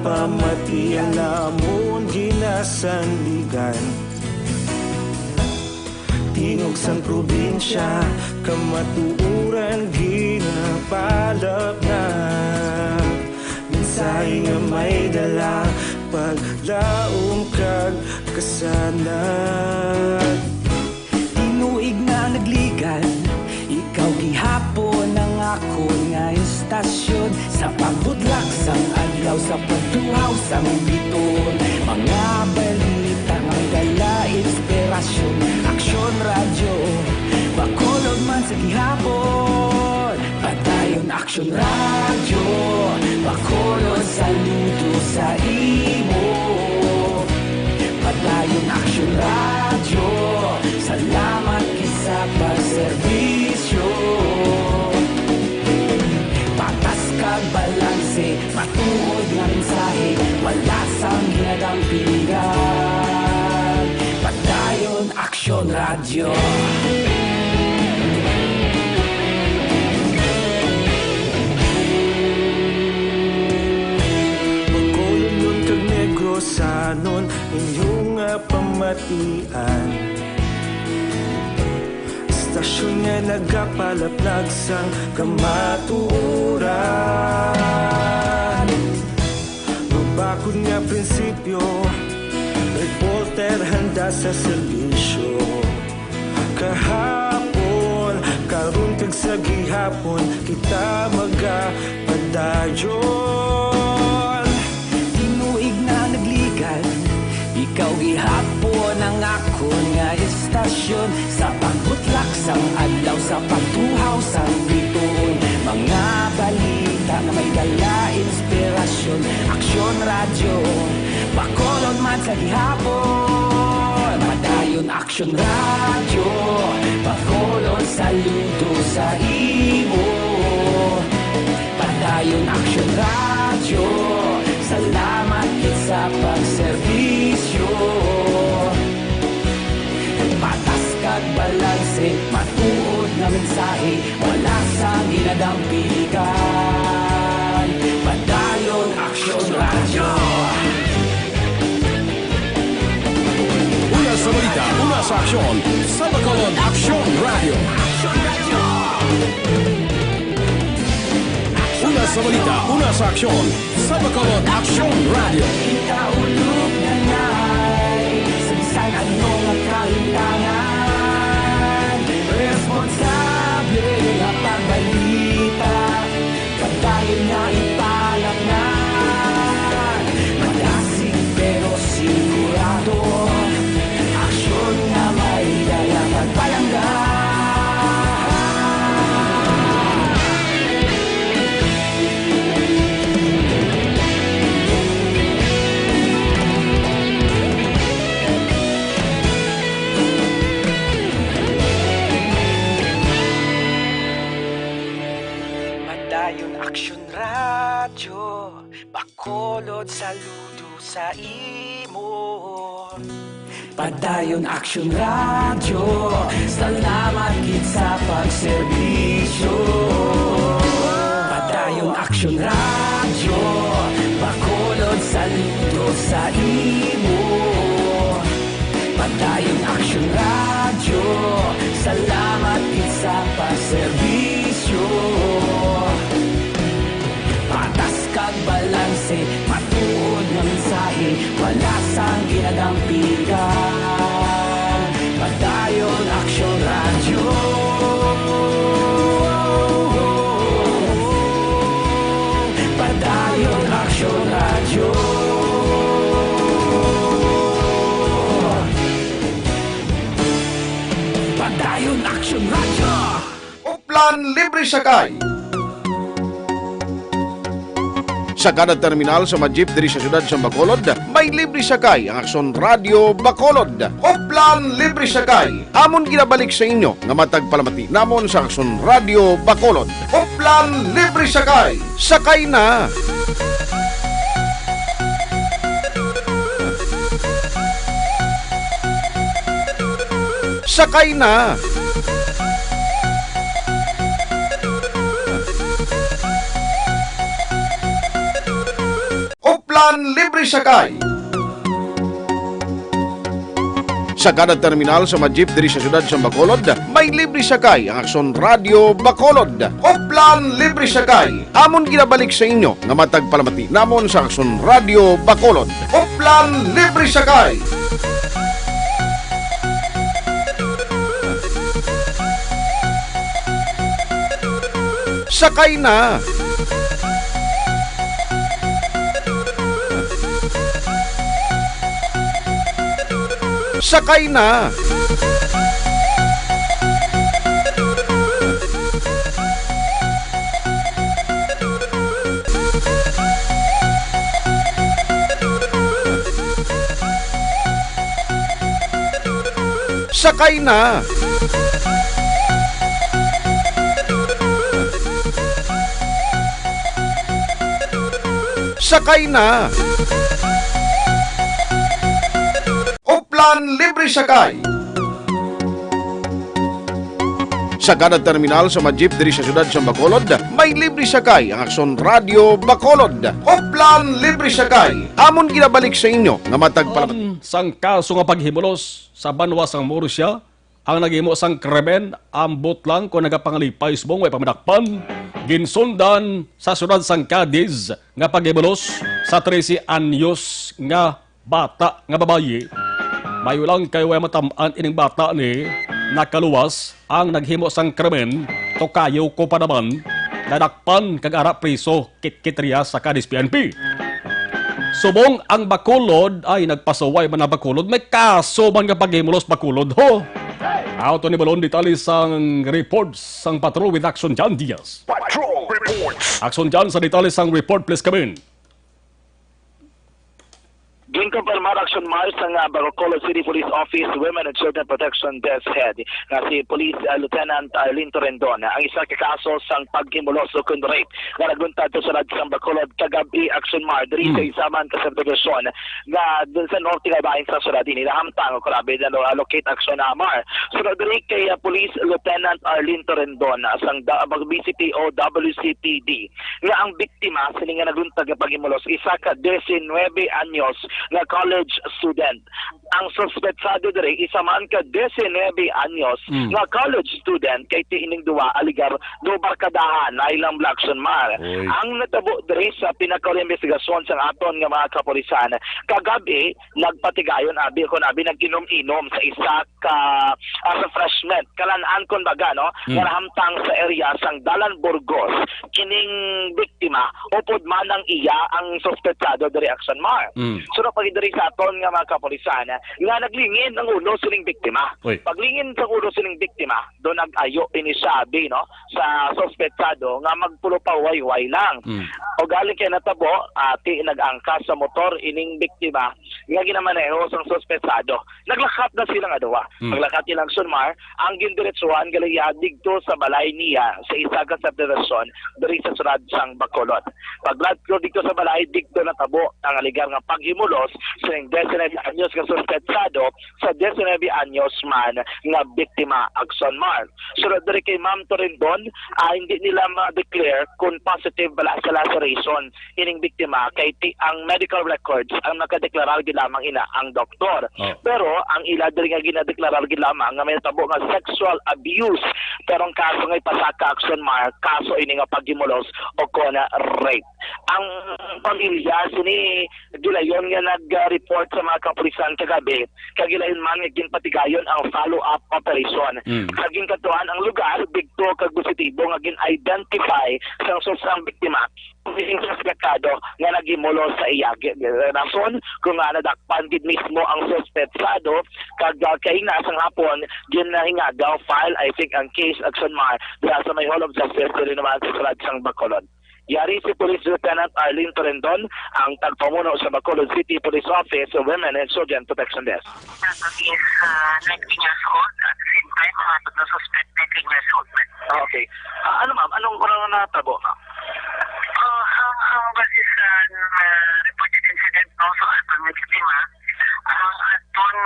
Pamati ang namon ginasandigan. Tingog sang probinsya kamatuuran ginapalap na. Minsay nga may dala paglaom kag kasanad. Tinuig na nagligan, ikaw gihapon ang ako nga istasyon. Sa pagbudlak sang adlaw, sa pagtuhaw sang biton. Mga balita nga dala inspirasyon. Aksyon Radyo, Bacolod man sa gihapon. Padayon Aksyon Radyo, Bacolod saludo sa imo. Padayon Aksyon Radyo, salamat kisa pagserbisyo. Patas kag balanse, matuod nga mensahe, wala sang ginadampingan. Padayon Aksyon Radyo. Bacolod nun kag Negrosanon, inyong pamatian. Istasyon nga nagapalaplag sang kamatuuran. Mabakod nga prinsipyo, reporter handa sa serbisyo. Kahapon, karon kag sa gihapon, kita magapadayon. Tinuig na nagligan, ikaw gihapon ang ako nga istasyon. Sa pagbutlak sang adlaw, sa pagtuhaw sang bituon. Mga balita na may dala inspirasyon. Aksyon Radyo, Bacolod man sa gihapon. Padayon Aksyon Action Radio, Bacolod, saludo sa imo. Padayon Action Radio, salamat kit sa pagserbisyo. Patas kag balanse, matuod nga mensahe, wala sa ginadampikan. Padayon Action Radio. Una sa balita, una sa aksyon. Sa Bacolod Action Radio. Una sa balita, una sa aksyon. Sa Bacolod Action Radio. Ikaulog na na'y Sabisan ano nga kahintangan. Responsable nga pagbalita, pagdayon nga ipalaknan. Malasig pero sigurado, aksyon nga may dala pagpalanggan. Padayon Action Radio, Bacolod, saludo sa imo. Padayon Action Radio, salamat kit sa pagserbisyo. Padayon Action Radio, Bacolod, saludo sa imo. Padayon Action Radio, salamat kit sa pagserbisyo. Patas kag balanse, matuod nga mensahe, wala sang ginadampikan. Padayon Action Radio. Padayon Action Radio. Padayon Action Radio. Uplan libre sakay. Sa kada terminal sa mga jeep diri sa siyudad sa Bacolod, may libre sakay ang Action Radio Bacolod. Uplan libre sakay. Amon ginabalik sa inyo nga matag palamati namon sa Action Radio Bacolod. Uplan libre sakay. Sakay na. Sakay na. Uplan libre sakay. Sa kada terminal sa mga jeep diri sa siyudad sa Bacolod, may libre sakay ang Action Radio Bacolod. Uplan libre sakay. Amon ginabalik sa inyo nga matag palamati namon sa Action Radio Bacolod. Uplan libre sakay. Sakay na. Sakay na. Sakay na. Sakay na. Uplan libre sakay. Sa kada terminal sa mga jeep diri sa siyudad sa Bacolod, may libre sakay ang Action Radio Bacolod. Uplan libre sakay. Amon ginabalik sa inyo nga matag palamati. Sang kaso nga paghimulos sa banwa sang Morusya, ang naghimo sang krimen ambot lang kung nagapangalipay subong way pamadakpan. Ginsundan sa sunod sang Cadiz nga paghimulos sa 13 anyos nga bata nga babayi. Mayo lang kayo ay matamaan ining bata ni nakaluwas ang naghimo sang krimen to kayo ko pa naman nadakpan kag ara priso kit-kitriya sa Cadiz PNP. Subong ang Bacolod ay nagpasaway man na Bacolod, may kaso man nga paghimulos Bacolod ho. Auto ni Balon detalye sang reports sang patrol with Action Jan Diaz. Patrol reports. Action Jan sa detalye sang report please come in. Doon kumpirmar action march sa nga Bacolod City Police Office Women and Children Protection Desk Head nga si Police Lieutenant Arlene Torrendon ang isa ka kaso sang paghimulos o rape nga nagbuntad sa Radsang Bacolod kagabi action march diri sa isaman ka subdivision nga dun sa norte nga bahin sa syudad dinhi nahamtang ko grabe na allocate action amar. So diri kay Police Lieutenant Arlene Torrendon sang BCP o WCPD nga ang biktima sini nga nagbuntag nga paghimulos isa ka 19 anyos nga college student. Ang suspetsado diri isa man ka 19 anyos nga college student kay tiining duwa aligar do barkadahan na ilang Blackson Mar. Ang natabo diri sa pinakauli investigasyon sa aton nga mga kapulisan kagabi nagpatigayon abi nag-inom-inom sa isa ka sa freshman kalan-an kon baga no nga nahamtang sa area sang Dalan Burgos kining biktima upod man ang iya ang suspetsado diri Action Mar. So pag diri sa aton nga mga kapulisan nga naglingin ang ulo sining biktima. Paglingin sa ulo sining biktima do nag-ayo inisabi no sa suspetsado nga magpulo pa wayway lang. O galing kay natabo ati nag-angkas sa motor ining biktima nga ginamaneho sang suspetsado. Naglakat na sila nga duwa. Paglakat ilang sunmar ang gindiretsuhan galaya digto sa balay niya sa isa ka subdivision diri sa Surad sang Bacolod. Pagladto digto sa balay digto natabo ang aligar nga paghimulos sa 19 anyos nga suspetsado sa 19 anyos man nga biktima Action Mar. So diri kay Ma'am Torrendon hindi nila ma-declare kung positive bala sa laceration ining biktima kay ang medical records ang nakadeklarar gid lamang ina ang doktor. Pero ang ila diri nga ginadeklarar gid lamang nga may tabo nga sexual abuse pero ang kaso nga ipasaka Action Mar kaso ini nga paghimulos o kona rape. Ang pamilya sini gilayon nga nag-report sa mga kapulisan kagabi kagilayon man nga ginpatigayon ang follow-up operation. Kaging katuan ang lugar bigto kag positibo nga gin-identify sang biktima ang suspetsado nga naghimulos sa iya. Rason kung nadakpan gid mismo ang suspetsado kag kahinga sang hapon ginahingagaw file I think ang case Action Mar sa may Hall of Justice diri naman sa Surad sang Bacolod. Yari si Police Lieutenant Arlene Torrendon ang tagpamuno sa Bacolod City Police Office of Women and Children Protection Desk. Is 19 years old at the same time the suspect 19 years old. Okay. Ano ma'am, anong kurang na tabo ma'am? Ang basis reported incident no sa atong biktima ang atong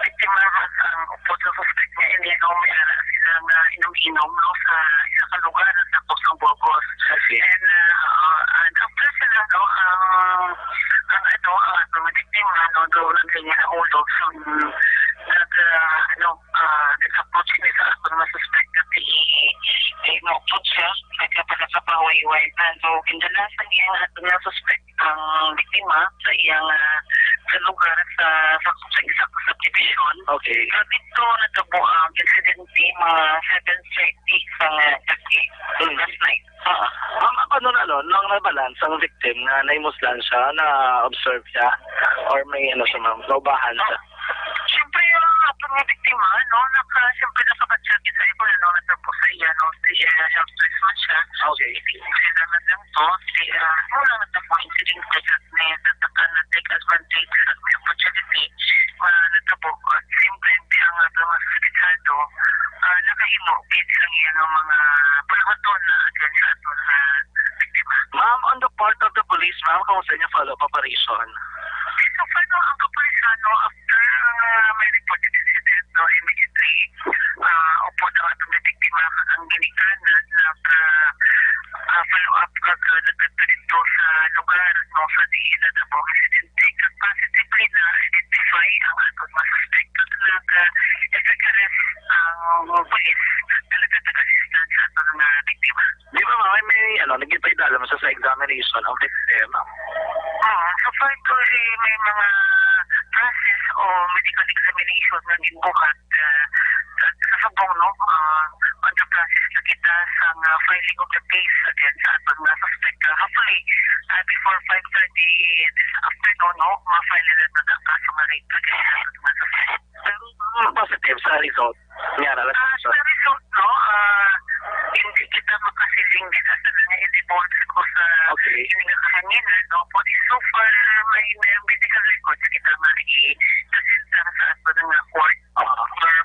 biktima ang upod sa suspect nga hindi may ala silang inom-inom no sa isa ka lugar sa Kusang Burgos. And after sila no ang atong biktima no doon ang kanya na ulo so nag-approach niya sa atong mga suspect at i-approach siya nagkapagkapawayway na so kindalasan niya atong mga suspect ang biktima sa iyang sa lugar sa isa ka subdivision. Okay. Dito natabo ang incident mga 7:30 sa gabi last night. Ano nang nabalance ang victim na naimuslan siya, na observe siya or may siya ma'am, naubahan siya? Siyempre yung atong biktima, no, siyempre nakabatsyag sa iba, no, natapos sa iya, no, health treatment siya. Okay. Sila na lang to, wala na tapos incident kasi natakan na take advantage at may opportunity natabo. Siyempre, ang atong mga suspitsado, nakahimo, pwede lang yan ang mga palawaton na agad sa atong biktima. Ma'am, on the part of the police, ma'am, kung sa inyo follow-up operation? So far, no, ang kapulisan, no, after may reported incident, no, immediately, upon ang atong biktima ang ginikanan, follow-up nagkagto dito sa lugar, no, sa diin na tabong incidente, kag positively na identify ang atong mga suspect nag-effective ang police talaga nag-assistant sa atong mga biktima. Di ba ma'am, may nagipay-dala mo sa examination of victim, ma'am? So far ito may mga process o medical examination na ginbuhat sa sabong, no? On the process na kita sa filing of the case against sa atong mga suspect. Hopefully, before 5:30 this afternoon, no, ma-file na ang kaso nga rate against sa atong mga suspect. Positive sa result. Sa result, no, hindi kita makasiling din sa response ko sa ining kahanginan, no? Po, so far, may medical record na kita i-present sa ato ng court for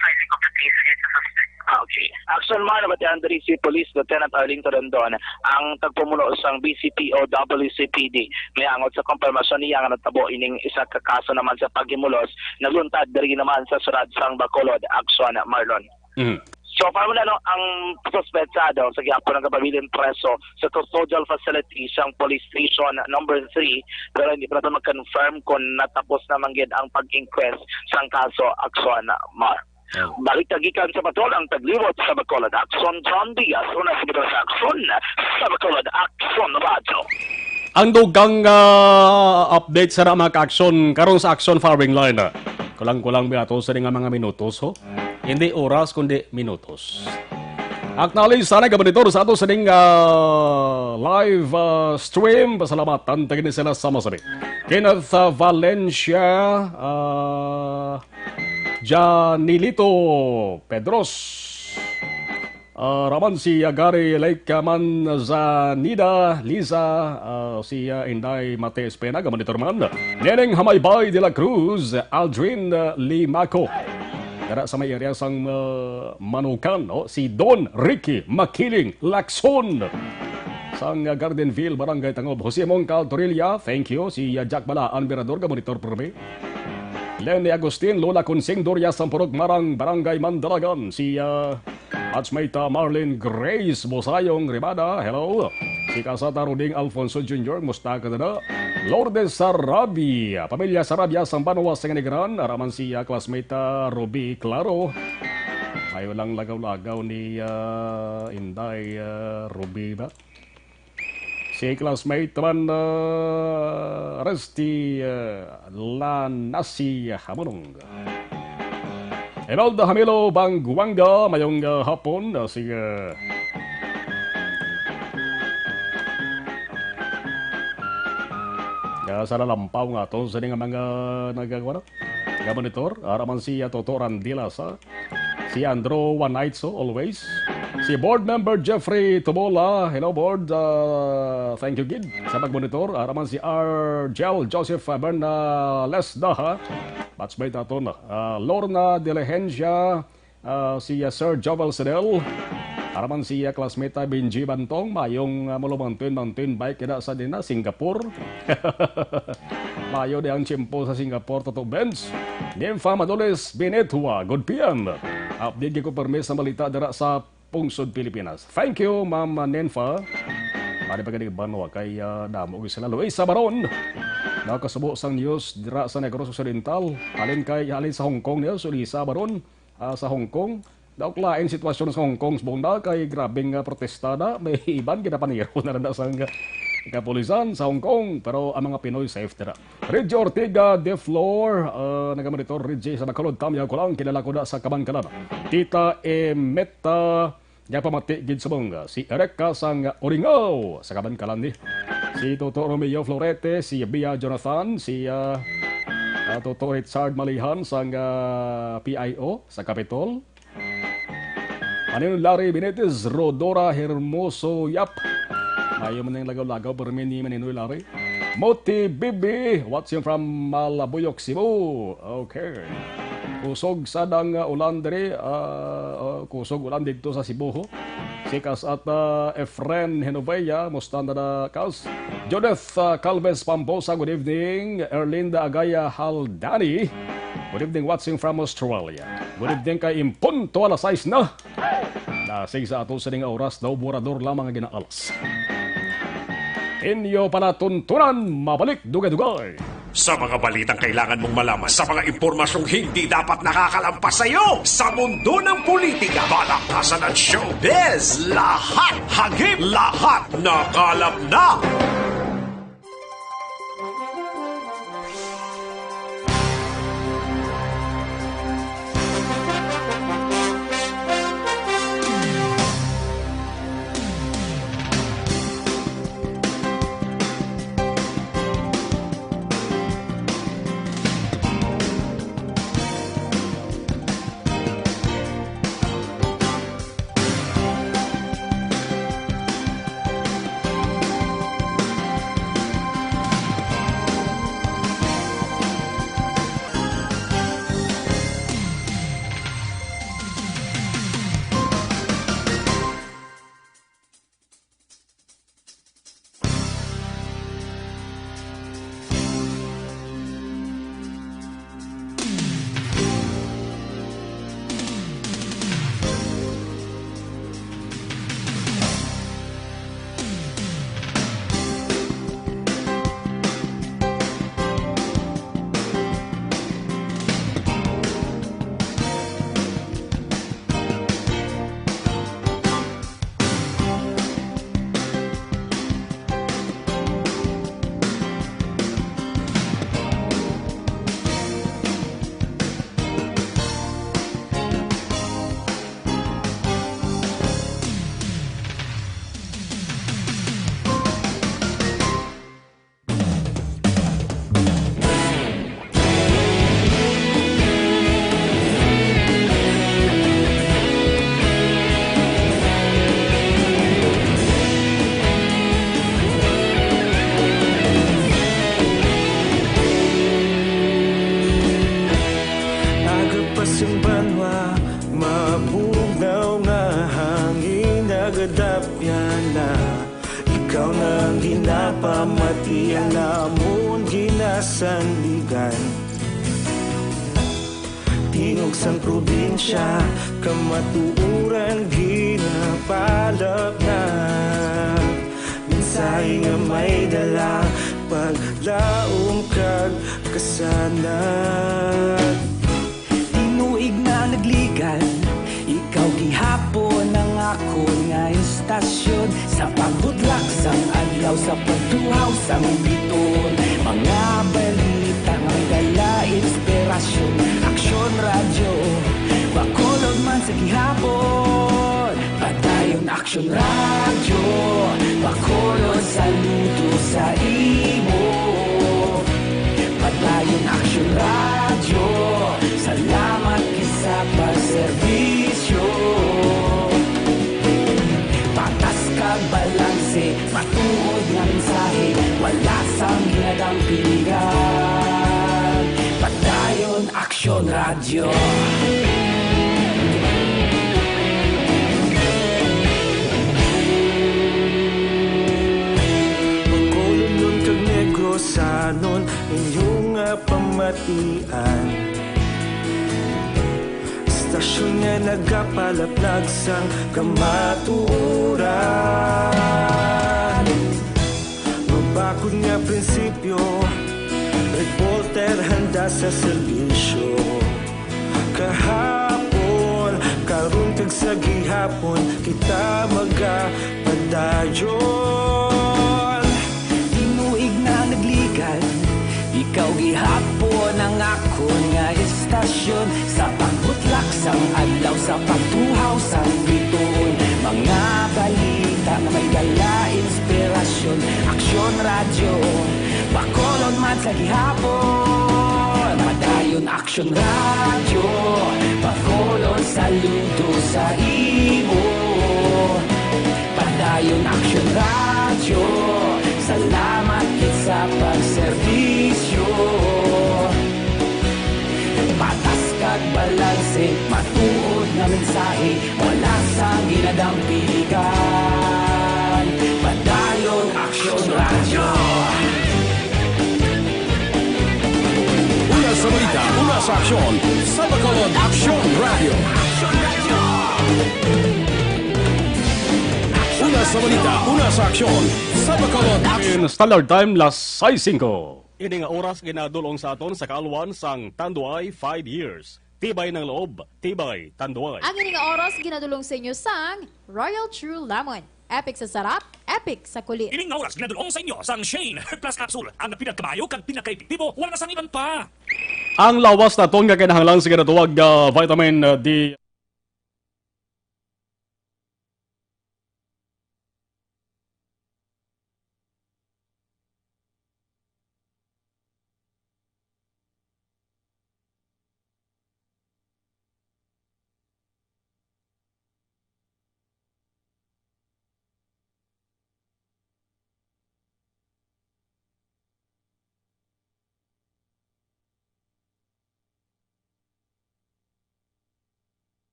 filing of the case against the suspect. Okay. Action man naman yan dari si Police Lieutenant Arlington Rondon ang tagpumuno sang BCPO WCPD may angot sa konfirmasyon niya nga natabo ining isa ka kaso naman sa paghimulos nagluntad diri naman sa Surad sang Bacolod Action Marlon. So para mo na ang suspetsado sa giapon ng kapabilin preso sa custodial facility siyang police station number 3 pero hindi pa natin mag-confirm kung natapos na manggid ang pag-inquest sang kaso Action Mar. Balik tagikan sa patrol ang tagliwot sa Bacolod Action John Diaz una sa Action sa Bacolod Action Radio. Ang dugang update sa mga ka-action karon sa Action Firing Line. Kulang-kulang ba ito sa mga minutos ho? Hindi oras kundi minutos. Acknowledge sana kabanitor sa ato sa live stream. Pasalamatan tagin sila sama sa Kenneth Valencia, Janilito Pedros, Raman si Gary Lakeman Zanida Liza, si Inday Mate Espena, gamanitor man, Neneng Hamaybay de la Cruz, Aldrin Limaco, dara sa may area sang Manukan, si Don Ricky Makiling Lacson, sang Gardenville, Barangay Tangob, Jose Moncal Torilla, thank you, si Jack Bala, Anberador, gamanitor perme, Lenny Agustin, Lola Consing, Doria Sampurog, Marang, Barangay Mandalagan, si Atchmaita Marlene Grace Bosayong Rimada, hello. Si Kasata Ruding Alfonso Jr., musta ka na? Lourdes Sarabia, Pamilya Sarabia, Sambanwa, Singanigran, araman si classmate Ruby Claro. Ayaw lang lagaw-lagaw ni Inday Ruby ba? Si classmate man Resti Lanasi Hamunong. Evalda Hamilo Bangguanga, mayong hapon, si sa lalampaw nga to sa mga nagagawa na monitor, araman si Toto Randilasa, si Andro Wanaitso, always, si board member Jeffrey Tobola, hello board, thank you Gid, sa pagmonitor, araman si Argel Joseph Berna Lesdaha, batchmate nato na, Lorna Diligencia, si Sir Jovel Sedel, araman si classmate Benji Bantong, mayong mountain bike kaya sa din na Singapore. Mayo de ang tiyempo sa Singapore, Toto Benz. Nympha Madoles Benetua, good PM. Update ko permis sa balita dara sa Pungsod, Pilipinas. Thank you, Ma'am Nympha. Mari pagkanibanwa kay damo ko sila Luisa Baron. Nakasubo sang news dira sa Negros Occidental. Halin sa Hong Kong niya, Luisa Baron sa Hong Kong. Daoklain sitwasyon sa Hong Kong bunda kay grabing protestada. May iban kinapaniro na nanda sang kapulisan sa Hong Kong, pero ang mga Pinoy safe dira. Reggie Ortega de Flor, nagamonitor Reggie sa Bacolod, Tamya ko lang, kilala ko na sa Kabangkalan. Tita Emeta, niya pamati gid sa bunga. Si Ereka sang Oringaw sa Kabangkalan ni. Si Toto Romeo Florete, si Bia Jonathan, si Toto Richard Malihan sang PIO sa Capitol. Anin Larry Benitez, Rodora Hermoso, yap. Ayaw man yung lagaw-lagaw, pero mini maninoy Larry. Moti Bibi, watching from Malabuyok, Cebu. Okay. Kusog sadang ulan diri, kusog ulan dito sa Cebu. Sikas at Efren Henoveya, mustanda na kaos. Judith Calves Pamposa, good evening. Erlinda Agaya Haldani, good evening watching from Australia. Good evening kay Impunto, alas 6 na. Nasig sa ato sa nga oras daw, burador lamang ang ginaalas. Inyo palatuntunan, mabalik dugay-dugay. Sa mga balitang kailangan mong malaman, sa mga impormasyong hindi dapat nakakalampas sa iyo, sa mundo ng politika, balakasan at showbiz, lahat hagip, lahat nakalap na. ikaw nang ginapamatian namon ginasandigan. Tingog sang probinsya, kamatuuran ginapalap na. Minsay nga may dala, paglaom kag kasanag. Tinuig na nagligan, ikaw gihapon ang ako nga istasyon. Sa pagbudlak sang adlaw, sa pagtuhaw sang biton. Mga balita nga dala inspirasyon. Aksyon radyo, Bacolod man sa gihapon. Padayon Aksyon radyo, Bacolod saludo sa imo. Padayon Aksyon radyo, salamat kisa pagserbisyo. Patas kag balanse, matuod nga mensahe, wala sang ginadang piligan. Padayon Aksyon radyo. Bacolod nun kag Negrosanon, inyong nga pamatian. Istasyon nga nagapalaplag sang kamatuuran. Mabakod nga prinsipyo, reporter handa sa serbisyo. Kahapon, karon kag sa gihapon, kita magapadayon. Tinuig na nagligan, ikaw gihapon ang ako nga istasyon. Sa pagbutlak sang adlaw, sa pagtuhaw sang biton. Mga balita nga may dala inspirasyon. Aksyon radyo, Bacolod man sa gihapon. Padayon Aksyon radyo, Bacolod saludo sa imo. Padayon Aksyon radyo, salamat sa pagserbisyo. Patas kag balanse, matuod nga mensahe, wala sang ginadang piligan. Padayon Aksyon radyo. Una sa balita, una sa aksyon, sa Bacolod Aksyon Radio. Una sa balita, una sa aksyon, sa Bacolod Aksyon. In Standard Time, las 6:05. Ini nga oras ginadulong sa aton sa kaaluan sang Tanduay 5 years. Tibay ng loob, tibay Tanduay. Ang ining oras ginadulong sa inyo sang Royal True Lemon. Epic sa sarap, epic sa kulit. Ining nga oras ginadulong sa inyo sang Shane Plus Capsule. Ang pinagkabayo kag pinakaepektibo, wala na sang iban pa. Ang lawas na ton nga kinahanglan sa ginatuwag vitamin D.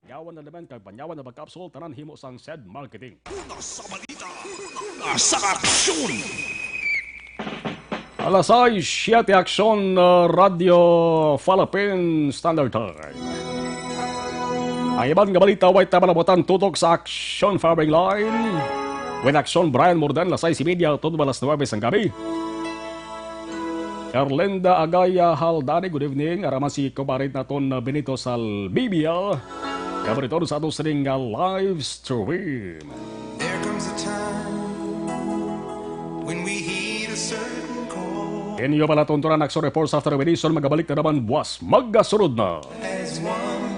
Yawan na naman kag panyawan na bagkapsul tanan himo sang said marketing. Una sa balita, una sa aksyon. Alas 6, Aksyon Radio Philippine Standard Time. Ang iban nga balita, way tamalabutan tutok sa Aksyon Firing Line. When Action, Brian Mordan, las 6:30, todo balas 9 ang gabi. Carlenda Agaya Haldani, good evening. Araman si kumparit naton Benito Salbibia. Kabariton sa ato sa live stream. There comes a time when we heed a certain call. Inyo pala tuntunan Action Reports after edition. Magabalik na naman buwas. Magkasunod na. As one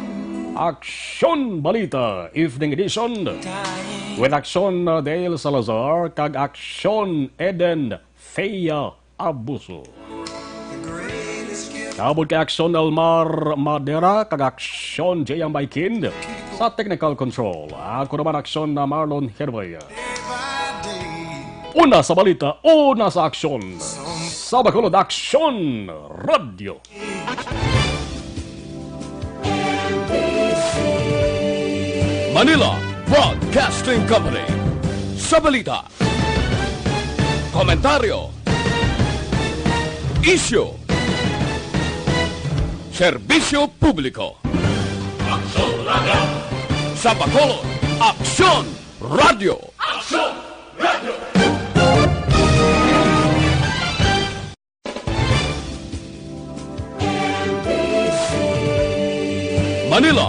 Action Balita Evening Edition. With Action Dale Salazar kag Action Eden Feya Abuso. Kabod kay Action Elmar Madera kag Action Jayang Baikin sa technical control. Ako naman Action na Marlon Hervey. Una sa balita, una sa aksyon. Sa Bacolod Action Radio. Manila Broadcasting Company. Sa balita, komentaryo, isyu, serbisyo publiko. Aksyon Radio. Sa Bacolod, Aksyon Radio. Aksyon Radio. Manila